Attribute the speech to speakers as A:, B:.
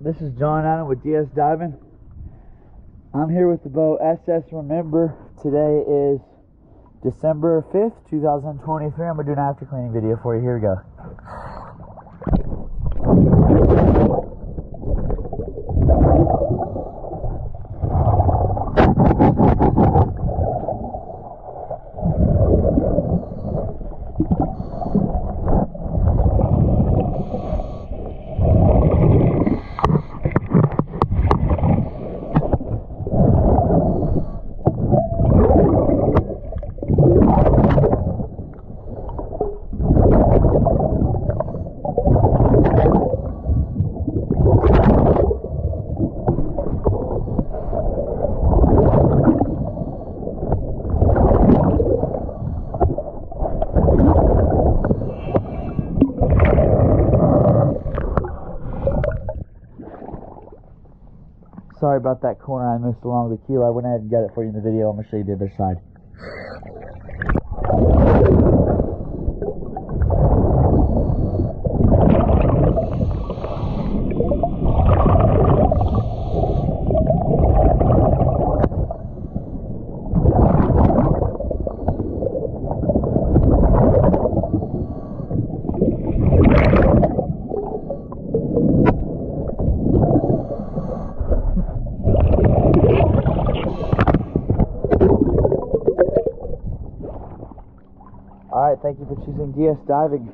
A: This is John Allen with DS Diving. I'm here with the boat SS Remember. Today is December 5th, 2023. I'm going to do an after cleaning video for you. Here we go. Sorry about that corner I missed along the keel. I went ahead and got it for you in the video. I'm going to show you the other side. Alright, thank you for choosing DS Diving.